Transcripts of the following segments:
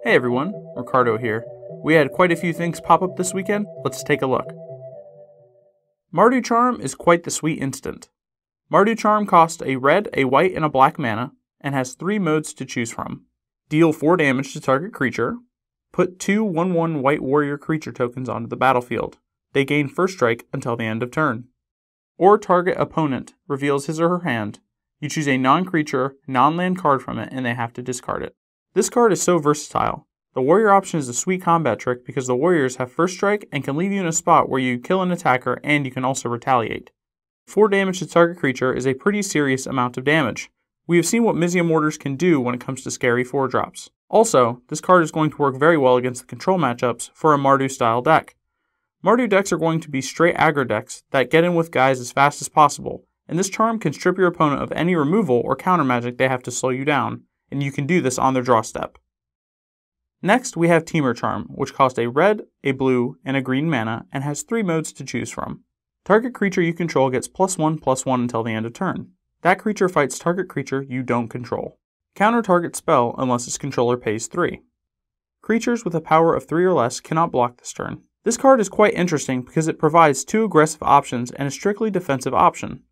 Hey everyone, Ricardo here. We had quite a few things pop up this weekend. Let's take a look. Mardu Charm is quite the sweet instant. Mardu Charm costs a red, a white, and a black mana, and has 3 modes to choose from. Deal 4 damage to target creature. Put 2 1/1 white warrior creature tokens onto the battlefield. They gain first strike until the end of turn. Or target opponent reveals his or her hand. You choose a non-creature, non-land card from it, and they have to discard it. This card is so versatile. The warrior option is a sweet combat trick because the warriors have first strike and can leave you in a spot where you kill an attacker and you can also retaliate. 4 damage to target creature is a pretty serious amount of damage. We have seen what Mizzium Mortars can do when it comes to scary 4-drops. Also, this card is going to work very well against the control matchups for a Mardu style deck. Mardu decks are going to be straight aggro decks that get in with guys as fast as possible, and this charm can strip your opponent of any removal or counter magic they have to slow you down, and you can do this on their draw step. Next, we have Temur Charm, which costs a red, a blue, and a green mana, and has 3 modes to choose from. Target creature you control gets +1/+1 until the end of turn. That creature fights target creature you don't control. Counter target spell unless its controller pays 3. Creatures with a power of 3 or less cannot block this turn. This card is quite interesting because it provides 2 aggressive options and a strictly defensive option.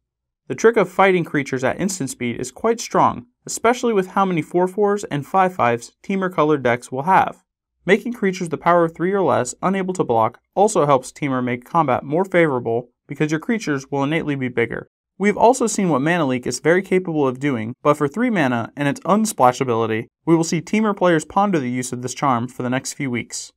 The trick of fighting creatures at instant speed is quite strong, especially with how many 4/4s and 5/5s Temur colored decks will have. Making creatures the power of 3 or less unable to block also helps Temur make combat more favorable because your creatures will innately be bigger. We've also seen what Mana Leak is very capable of doing, but for 3 mana and its unsplash ability, we will see Temur players ponder the use of this charm for the next few weeks.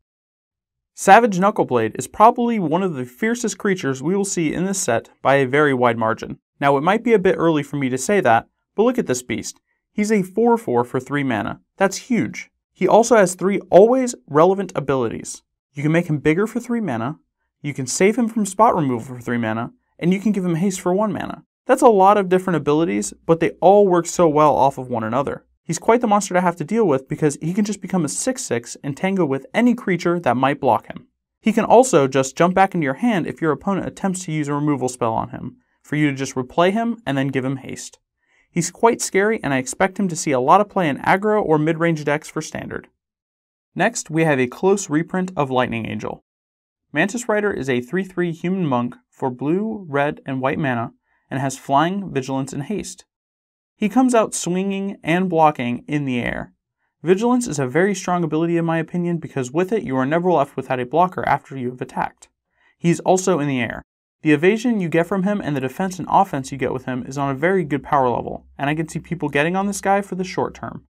Savage Knuckleblade is probably one of the fiercest creatures we will see in this set by a very wide margin. Now it might be a bit early for me to say that, but look at this beast. He's a 4/4 for 3 mana. That's huge. He also has 3 always relevant abilities. You can make him bigger for 3 mana, you can save him from spot removal for 3 mana, and you can give him haste for 1 mana. That's a lot of different abilities, but they all work so well off of one another. He's quite the monster to have to deal with because he can just become a 6/6 and tango with any creature that might block him. He can also just jump back into your hand if your opponent attempts to use a removal spell on him, for you to just replay him and then give him haste. He's quite scary and I expect him to see a lot of play in aggro or mid-range decks for standard. Next, we have a close reprint of Lightning Angel. Mantis Rider is a 3/3 human monk for blue, red, and white mana, and has flying, vigilance, and haste. He comes out swinging and blocking in the air. Vigilance is a very strong ability in my opinion because with it you are never left without a blocker after you have attacked. He's also in the air. The evasion you get from him and the defense and offense you get with him is on a very good power level, and I can see people getting on this guy for the short term.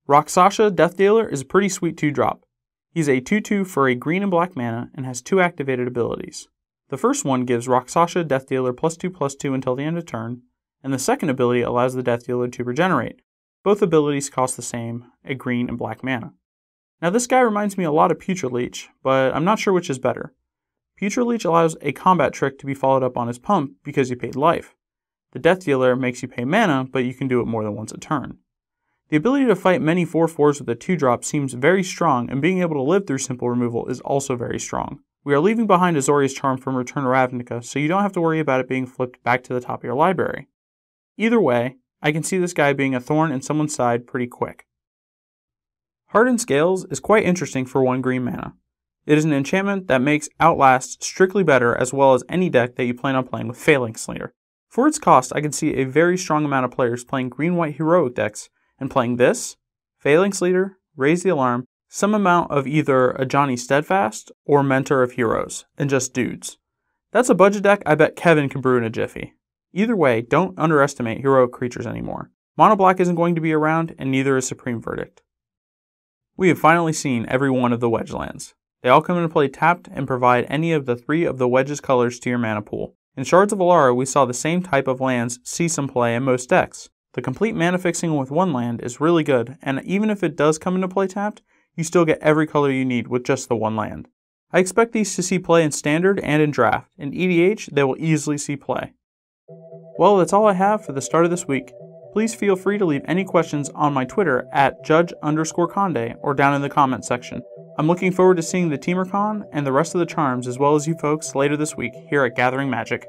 Rakshasa Death Dealer is a pretty sweet 2-drop. He's a 2/2 for a green and black mana and has 2 activated abilities. The first one gives Rakshasa Death Dealer +2/+2 until the end of turn, and the second ability allows the Death Dealer to regenerate. Both abilities cost the same, a green and black mana. Now this guy reminds me a lot of Putrid Leech, but I'm not sure which is better. Putrid Leech allows a combat trick to be followed up on his pump because you paid life. The Death Dealer makes you pay mana, but you can do it more than once a turn. The ability to fight many 4/4s with a 2-drop seems very strong, and being able to live through simple removal is also very strong. We are leaving behind Azorius Charm from Return to Ravnica, so you don't have to worry about it being flipped back to the top of your library. Either way, I can see this guy being a thorn in someone's side pretty quick. Hardened Scales is quite interesting for 1 green mana. It is an enchantment that makes Outlast strictly better as well as any deck that you plan on playing with Phalanx Leader. For its cost, I can see a very strong amount of players playing green-white heroic decks and playing this, Phalanx Leader, Raise the Alarm, some amount of either a Johnny Steadfast or Mentor of Heroes, and just dudes. That's a budget deck I bet Kevin can brew in a jiffy. Either way, don't underestimate heroic creatures anymore. Mono Black isn't going to be around, and neither is Supreme Verdict. We have finally seen every one of the Wedge lands. They all come into play tapped and provide any of the 3 of the Wedge's colors to your mana pool. In Shards of Alara, we saw the same type of lands see some play in most decks. The complete mana fixing with 1 land is really good, and even if it does come into play tapped, you still get every color you need with just the 1 land. I expect these to see play in Standard and in Draft. In EDH, they will easily see play. Well, that's all I have for the start of this week. Please feel free to leave any questions on my Twitter at judge_conde or down in the comments section. I'm looking forward to seeing the TemurCon and the rest of the charms as well as you folks later this week here at Gathering Magic.